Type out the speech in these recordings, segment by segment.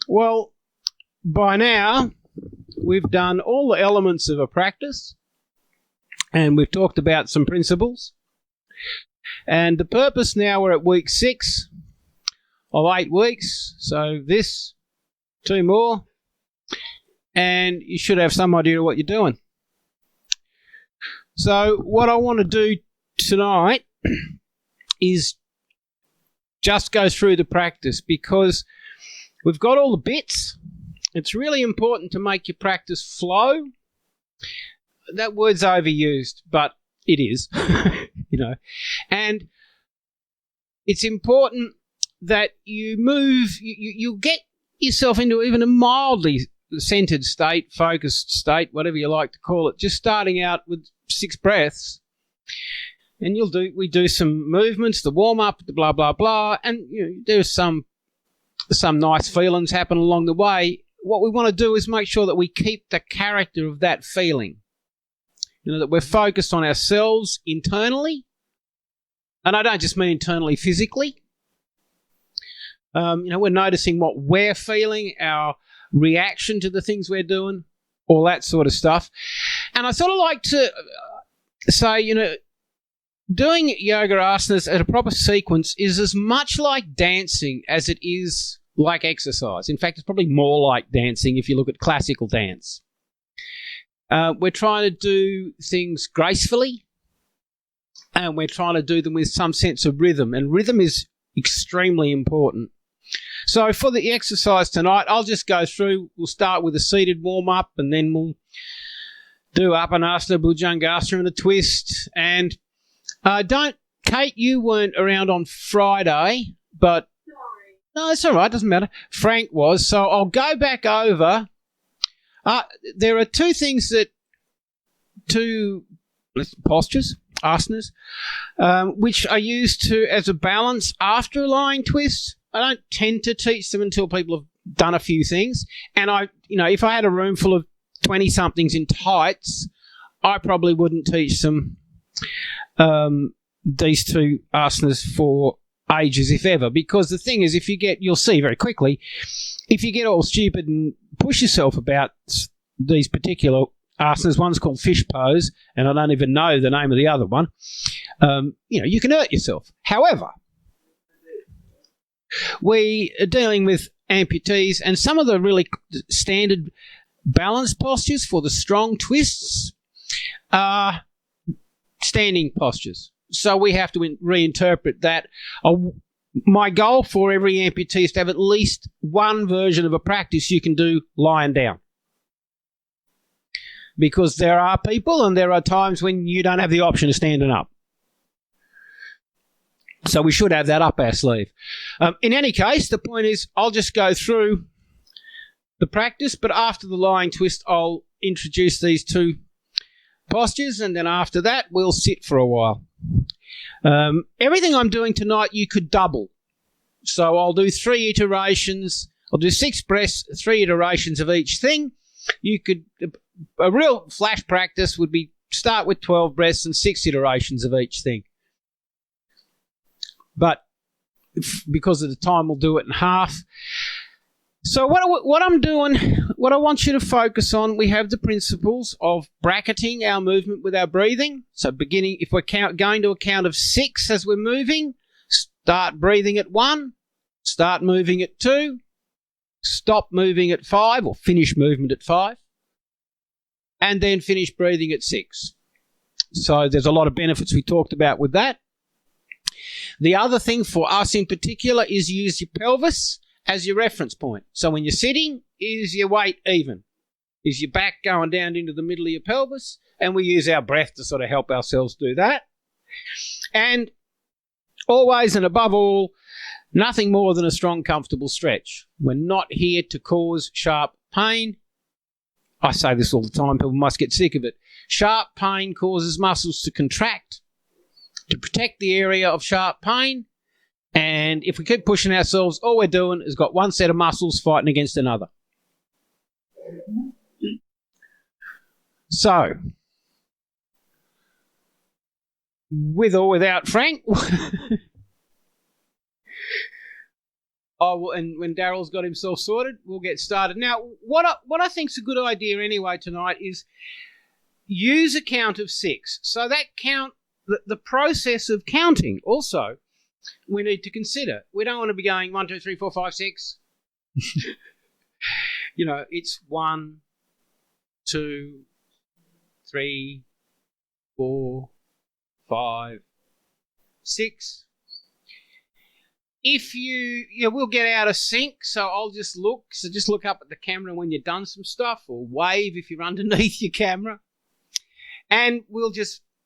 Well, by now, we've done all the elements of a practice, and we've talked about some principles. And the purpose now, we're at week 6 of 8 weeks. So this, 2 more, and you should have some idea of what you're doing. So what I want to do tonight is just go through the practice, because we've got all the bits. It's really important to make your practice flow. That word's overused, but it is, and it's important that you move, you get yourself into even a mildly centered state, focused state, whatever you like to call it, just starting out with 6 breaths. And we do some movements, the warm up, the blah blah blah, and there's some nice feelings happen along the way. What we want to do is make sure that we keep the character of that feeling. That we're focused on ourselves internally, and I don't just mean internally physically. We're noticing what we're feeling, our reaction to the things we're doing, all that sort of stuff. And I sort of like to say, doing yoga asanas at a proper sequence is as much like dancing as it is like exercise. In fact, it's probably more like dancing if you look at classical dance. We're trying to do things gracefully, and we're trying to do them with some sense of rhythm, and rhythm is extremely important. So for the exercise tonight, I'll just go through. We'll start with a seated warm-up, and then we'll do Apanasana, Bhujangasana, and a twist. And Kate, you weren't around on Friday, but sorry. No, it's all right, doesn't matter. Frank was, so I'll go back over. There are two postures, asanas, which are used as a balance after a lying twist. I don't tend to teach them until people have done a few things. And if I had a room full of 20-somethings in tights, I probably wouldn't teach them these 2 asanas for ages, if ever. Because the thing is, you'll see very quickly, if you get all stupid and push yourself about these particular asanas, one's called fish pose, and I don't even know the name of the other one, you can hurt yourself. However, we are dealing with amputees, and some of the really standard balance postures for the strong twists are standing postures. So we have to reinterpret that. My goal for every amputee is to have at least one version of a practice you can do lying down. Because there are people and there are times when you don't have the option of standing up. So we should have that up our sleeve. In any case, the point is I'll just go through the practice, but after the lying twist, I'll introduce these 2 postures, and then after that, we'll sit for a while. Everything I'm doing tonight, you could double. So I'll do 3 iterations. I'll do 6 breaths, 3 iterations of each thing. A real flash practice would be start with 12 breaths and 6 iterations of each thing. But because of the time, we'll do it in half. So what I'm doing, what I want you to focus on, we have the principles of bracketing our movement with our breathing. So beginning, if we're going to a count of 6 as we're moving, start breathing at 1, start moving at 2, stop moving at 5, or finish movement at 5, and then finish breathing at 6. So there's a lot of benefits we talked about with that. The other thing for us in particular is use your pelvis as your reference point. So when you're sitting, is your weight even? Is your back going down into the middle of your pelvis? And we use our breath to sort of help ourselves do that. And always and above all, nothing more than a strong, comfortable stretch. We're not here to cause sharp pain. I say this all the time, people must get sick of it. Sharp pain causes muscles to contract to protect the area of sharp pain. And if we keep pushing ourselves, all we're doing is got one set of muscles fighting against another. So, with or without Frank, And when Daryl's got himself sorted, we'll get started. Now, what I think's a good idea anyway tonight is use a count of 6. So that count, the process of counting also, we need to consider. We don't want to be going 1, 2, 3, 4, 5, 6. It's 1, 2, 3, 4, 5, 6. If we'll get out of sync, so I'll just look. So just look up at the camera when you've done some stuff, or wave if you're underneath your camera. And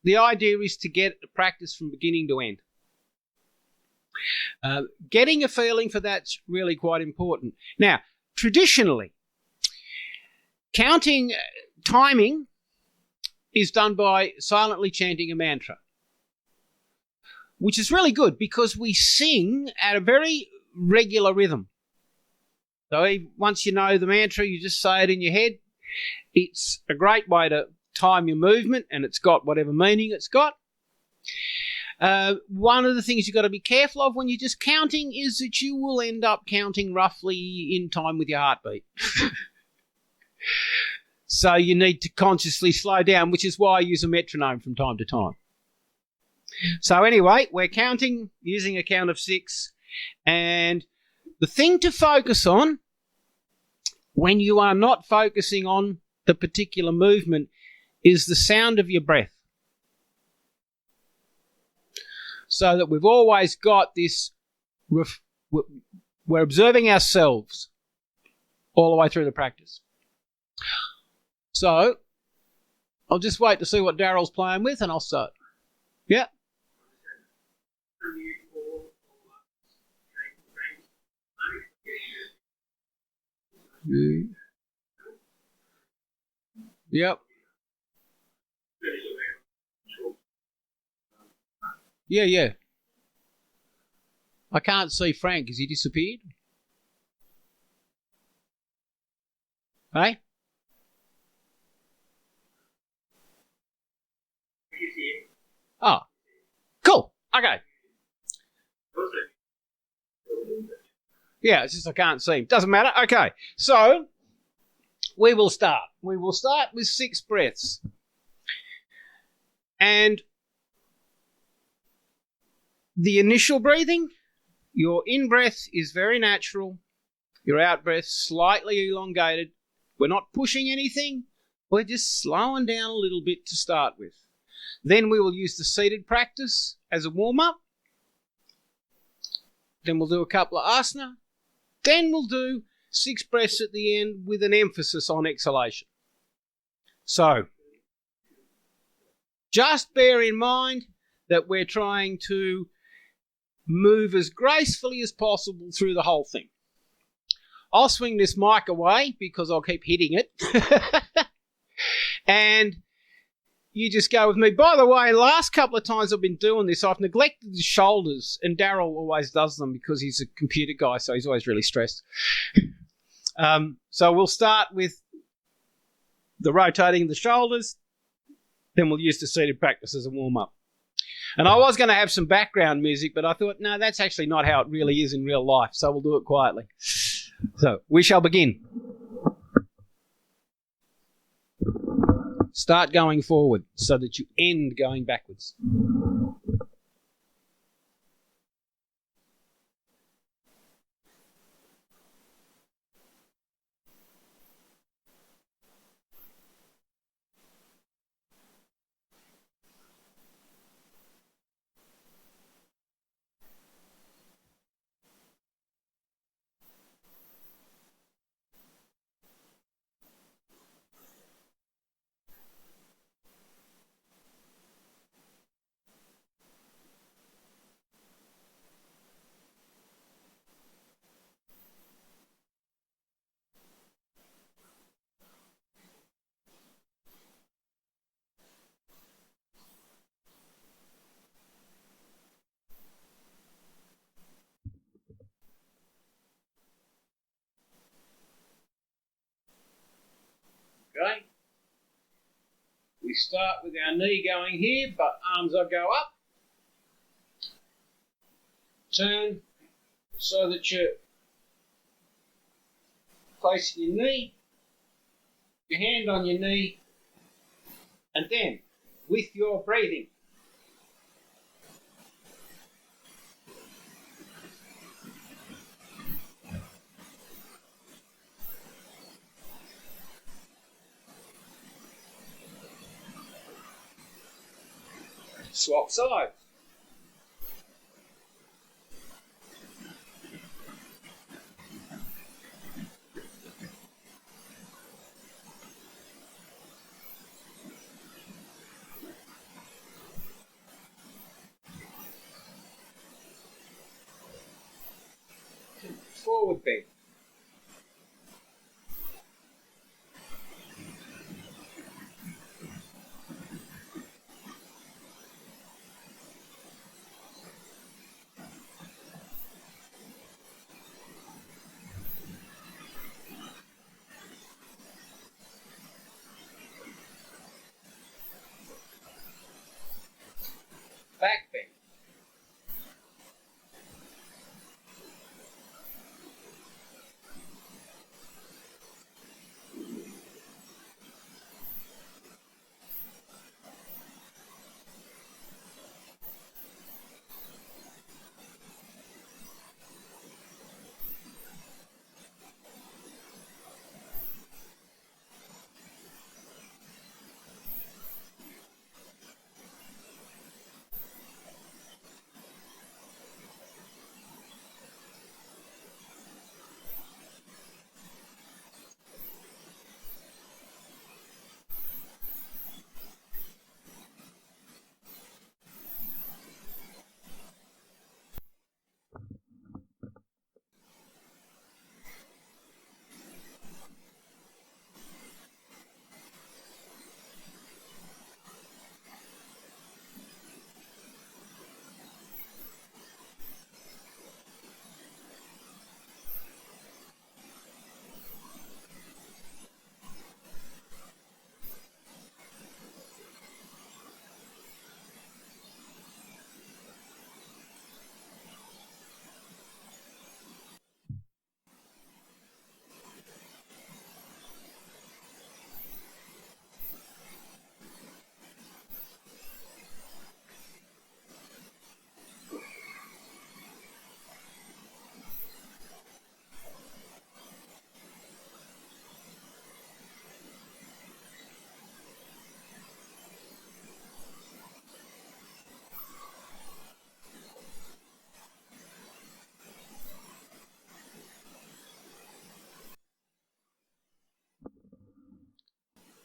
the idea is to get the practice from beginning to end. Getting a feeling for that's really quite important. Now, traditionally, timing is done by silently chanting a mantra, which is really good because we sing at a very regular rhythm. So once you know the mantra, you just say it in your head. It's a great way to time your movement, and it's got whatever meaning it's got. One of the things you've got to be careful of when you're just counting is that you will end up counting roughly in time with your heartbeat. So you need to consciously slow down, which is why I use a metronome from time to time. So anyway, we're counting using a count of 6. And the thing to focus on when you are not focusing on the particular movement is the sound of your breath. So that we've always got this, we're observing ourselves all the way through the practice. So I'll just wait to see what Daryl's playing with and I'll start. Yeah. Yep. Yeah. I can't see Frank. Has he disappeared? Hey? Oh, cool. Okay. Yeah, it's just I can't see him. Doesn't matter. Okay. So we will start. We will start with 6 breaths. And the initial breathing, your in-breath is very natural. Your out-breath slightly elongated. We're not pushing anything. We're just slowing down a little bit to start with. Then we will use the seated practice as a warm-up. Then we'll do a couple of asana. Then we'll do 6 breaths at the end with an emphasis on exhalation. So, just bear in mind that we're trying to move as gracefully as possible through the whole thing. I'll swing this mic away because I'll keep hitting it. And you just go with me. By the way, last couple of times I've been doing this, I've neglected the shoulders, and Daryl always does them because he's a computer guy, so he's always really stressed. So we'll start with the rotating of the shoulders, then we'll use the seated practice as a warm-up. And I was going to have some background music, but I thought, no, that's actually not how it really is in real life, so we'll do it quietly. So we shall begin. Start going forward so that you end going backwards. Okay. We start with our knee going here, but arms will go up. Turn so that your facing your knee, your hand on your knee, and then with your breathing, swap sides. Forward bend. Back bend.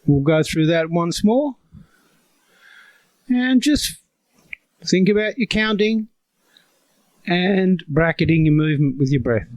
We'll go through that once more. And just think about your counting and bracketing your movement with your breath.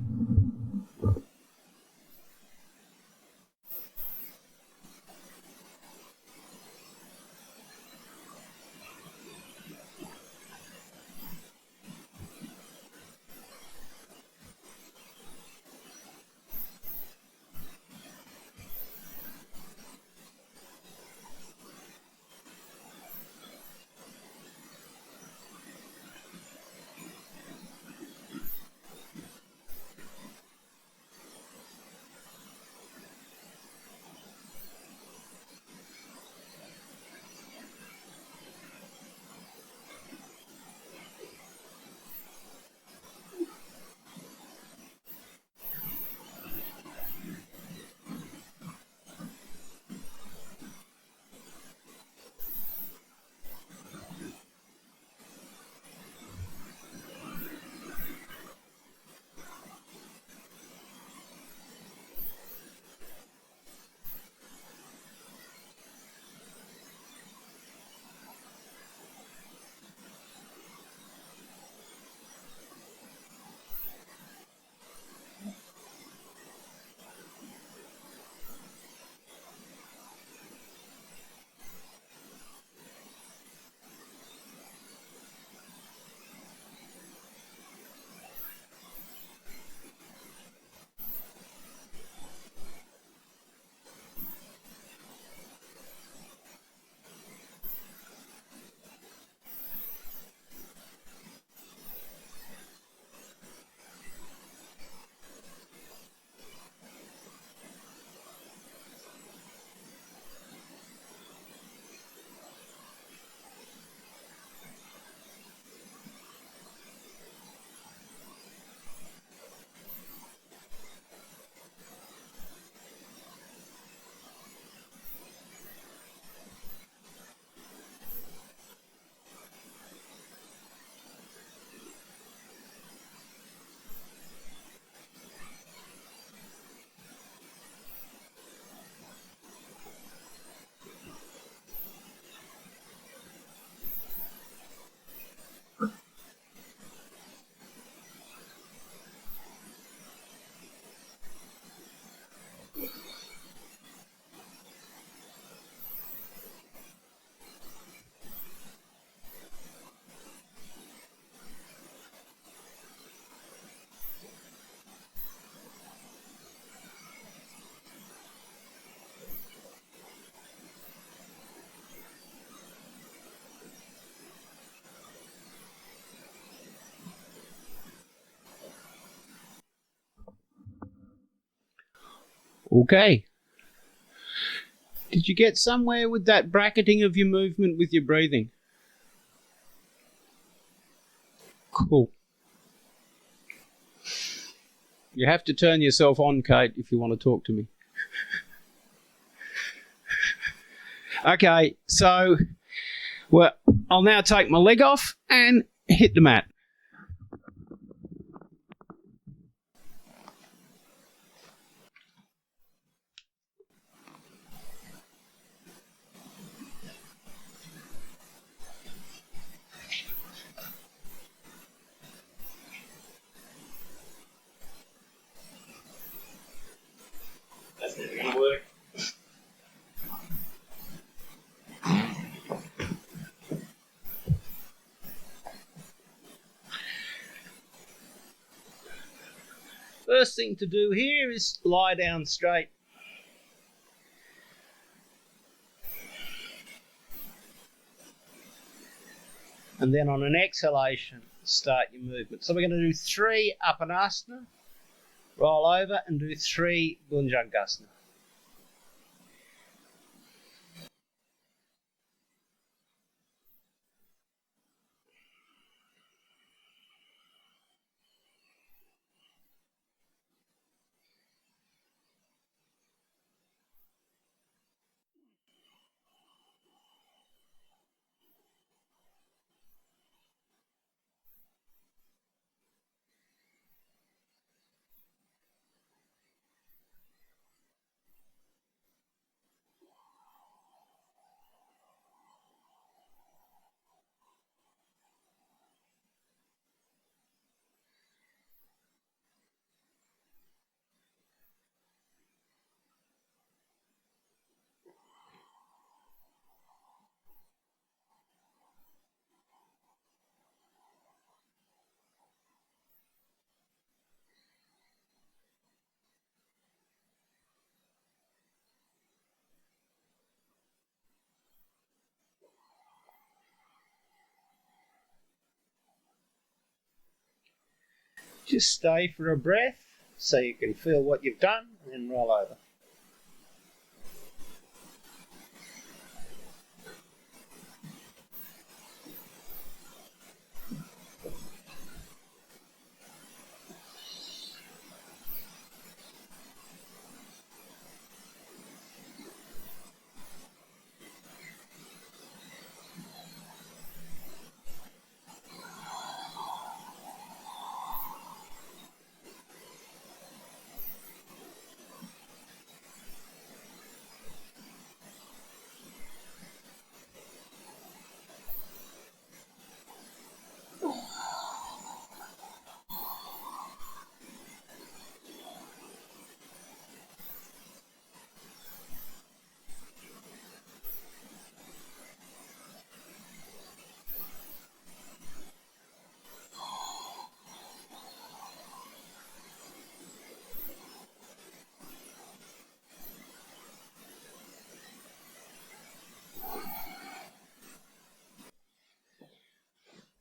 Okay. Did you get somewhere with that bracketing of your movement with your breathing? Cool. You have to turn yourself on, Kate, if you want to talk to me. Okay, so I'll now take my leg off and hit the mat. That's never going to work. First thing to do here is lie down straight. And then on an exhalation, start your movement. So we're going to do 3 Apanasana, roll over and do 3 Bhujangasana. Just stay for a breath so you can feel what you've done and then roll over.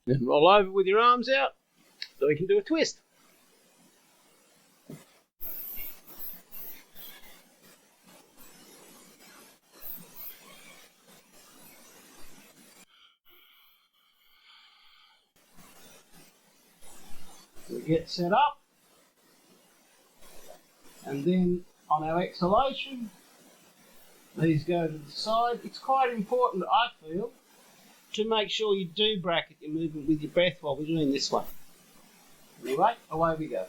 Then roll over with your arms out so we can do a twist. We get set up, and then on our exhalation, these go to the side. It's quite important, I feel, to make sure you do bracket your movement with your breath while we're doing this one. Anyway, away we go.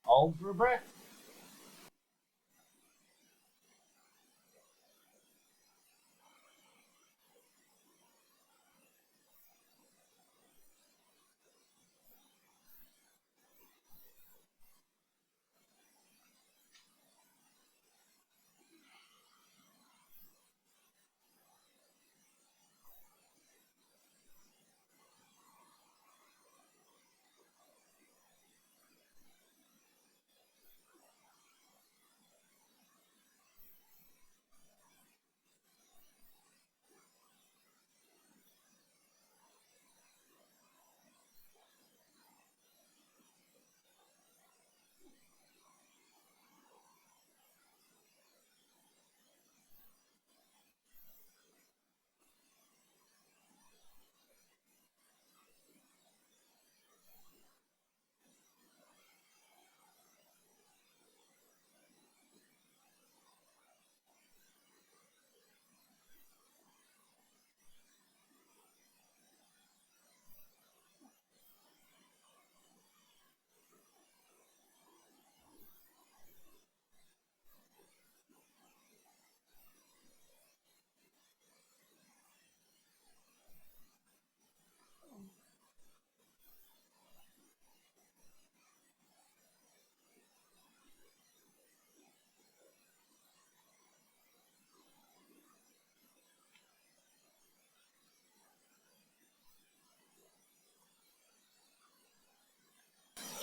Hold for a breath.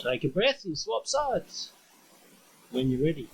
Take a breath and swap sides when you're ready.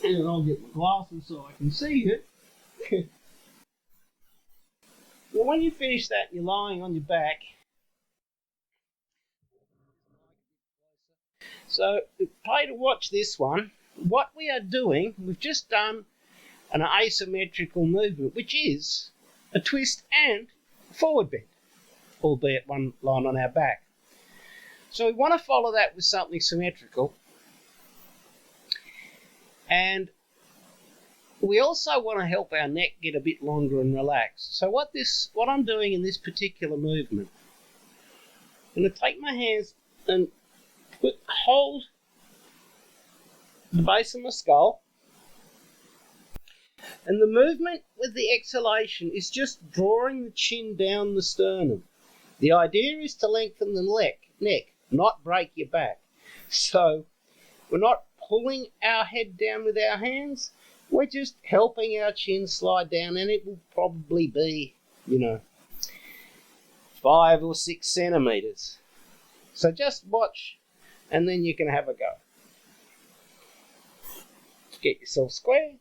And I'll get my glasses so I can see it. Well, when you finish that, you're lying on your back. So, pay to watch this one. What we are doing, we've just done an asymmetrical movement, which is a twist and a forward bend, albeit one line on our back. So we want to follow that with something symmetrical. And we also want to help our neck get a bit longer and relaxed. So what I'm doing in this particular movement, I'm going to take my hands and hold the base of my skull. And the movement with the exhalation is just drawing the chin down the sternum. The idea is to lengthen the neck, not break your back. So we're not pulling our head down with our hands. We're just helping our chin slide down, and it will probably be, 5 or 6 centimetres. So just watch, and then you can have a go. Get yourself square.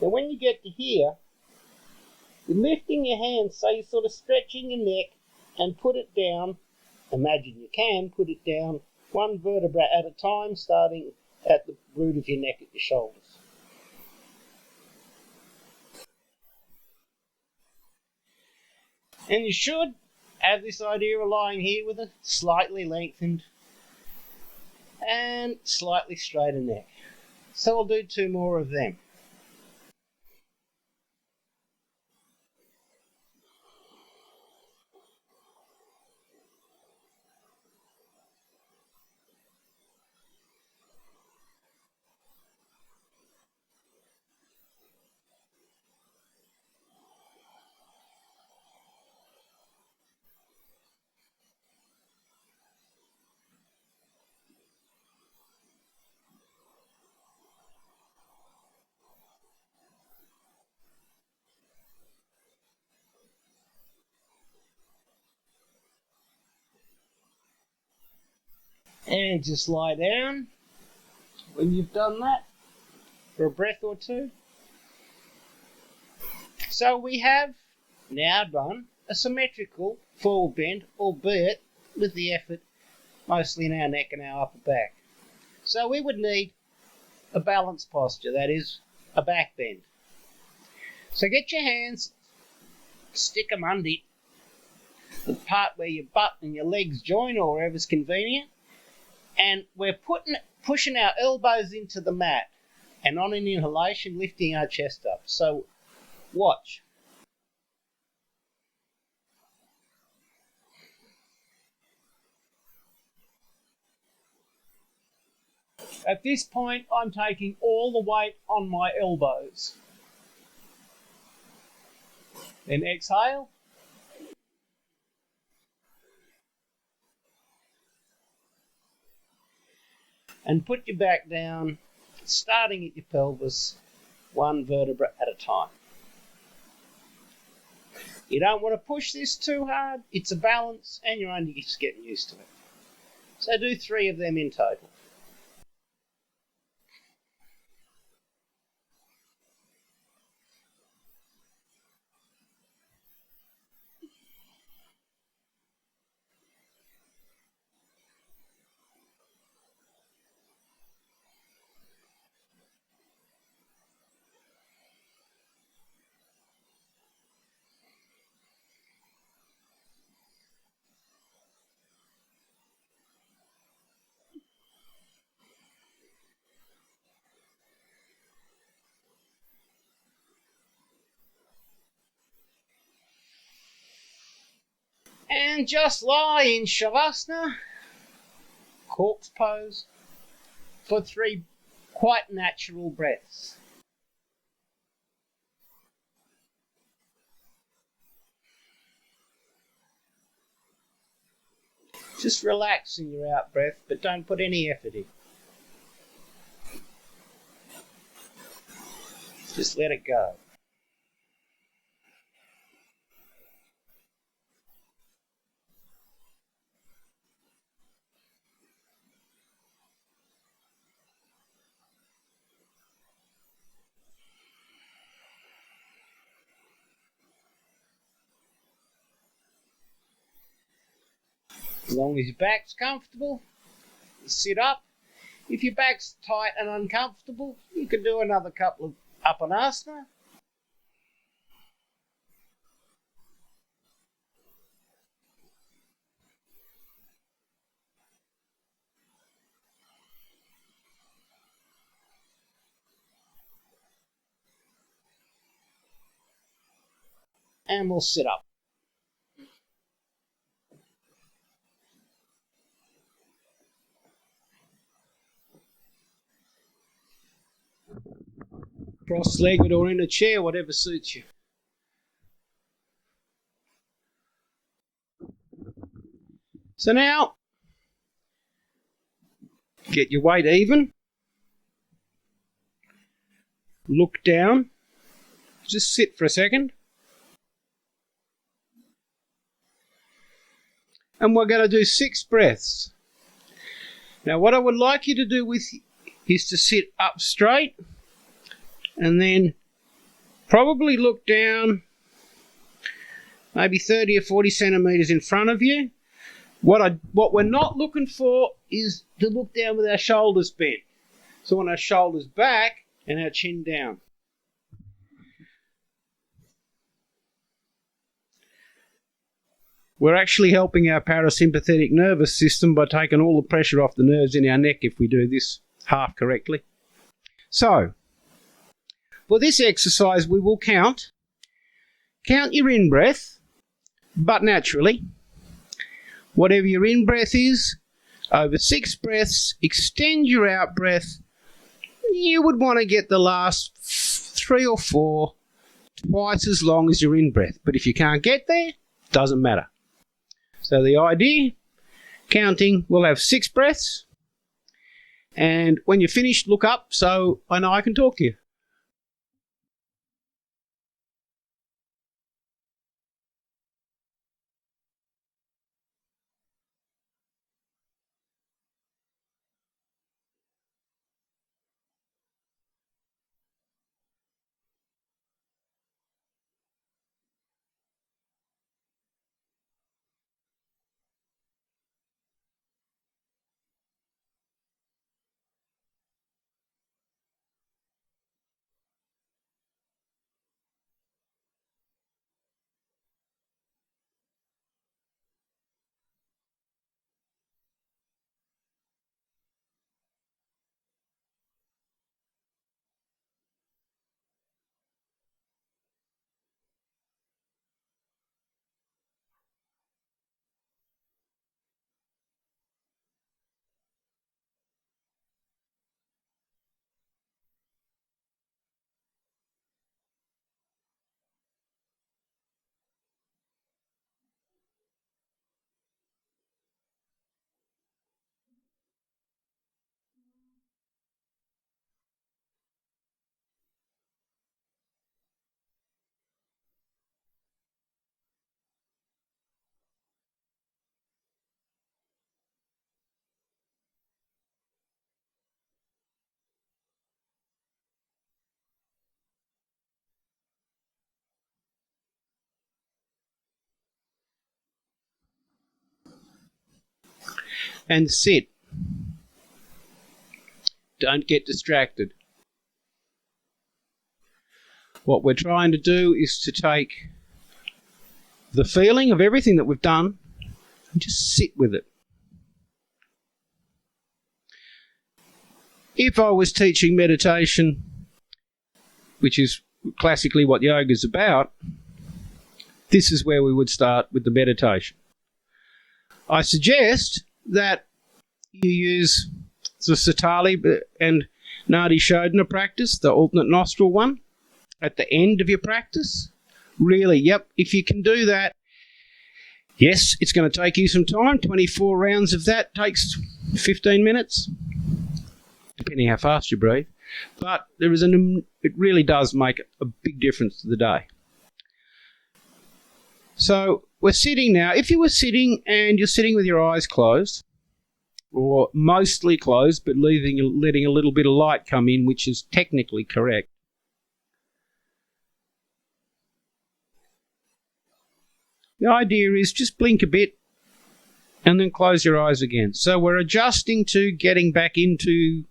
Now when you get to here, you're lifting your hands so you're sort of stretching your neck and put it down. Imagine you can put it down one vertebra at a time, starting at the root of your neck at your shoulders. And you should have this idea of lying here with a slightly lengthened and slightly straighter neck. So I'll do 2 more of them. And just lie down when you've done that for a breath or 2. So we have now done a symmetrical forward bend, albeit with the effort mostly in our neck and our upper back. So we would need a balanced posture, that is, a back bend. So get your hands, stick them under the part where your butt and your legs join, or wherever's convenient, and we're pushing our elbows into the mat, and on an inhalation, lifting our chest up. So watch. At this point, I'm taking all the weight on my elbows. Then exhale. And put your back down, starting at your pelvis, one vertebra at a time. You don't want to push this too hard. It's a balance, and you're only just getting used to it. So do 3 of them in total. And just lie in Shavasana, corpse pose, for 3 quite natural breaths. Just relax in your out breath, but don't put any effort in. Just let it go. As long as your back's comfortable, sit up. If your back's tight and uncomfortable, you can do another couple of Apanasana. And we'll sit up. Cross-legged or in a chair, whatever suits you. So now, get your weight even. Look down. Just sit for a second. And we're going to do 6 breaths. Now what I would like you to do is to sit up straight and then probably look down maybe 30 or 40 centimetres in front of you. What we're not looking for is to look down with our shoulders bent. So on our shoulders back and our chin down. We're actually helping our parasympathetic nervous system by taking all the pressure off the nerves in our neck if we do this half correctly. So, for this exercise, we will count your in-breath, but naturally. Whatever your in-breath is, over 6 breaths, extend your out-breath. You would want to get the last 3 or 4 twice as long as your in-breath. But if you can't get there, doesn't matter. So the idea, counting, we'll have 6 breaths. And when you're finished, look up so I know I can talk to you. and sit. Don't get distracted. What we're trying to do is to take the feeling of everything that we've done and just sit with it. If I was teaching meditation, which is classically what yoga is about, this is where we would start with the meditation. I suggest that you use the Satali and Nadi Shodhana practice, the alternate nostril one, at the end of your practice. Really, yep, if you can do that, yes, it's going to take you some time. 24 rounds of that takes 15 minutes, depending how fast you breathe. But it really does make a big difference to the day. So we're sitting now. If you were sitting and you're sitting with your eyes closed, or mostly closed, but letting a little bit of light come in, which is technically correct. The idea is just blink a bit and then close your eyes again. So we're adjusting to getting back into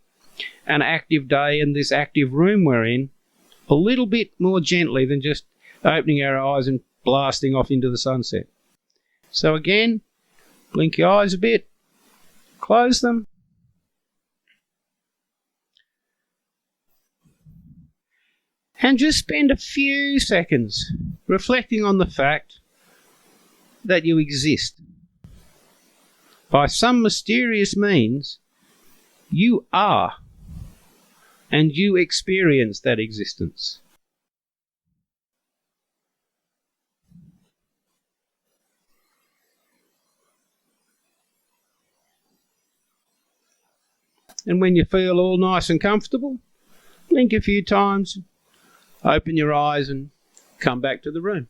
an active day in this active room we're in a little bit more gently than just opening our eyes and blasting off into the sunset. So again, blink your eyes a bit, close them, and just spend a few seconds reflecting on the fact that you exist. By some mysterious means, you are, and you experience that existence. And when you feel all nice and comfortable, blink a few times, open your eyes and come back to the room.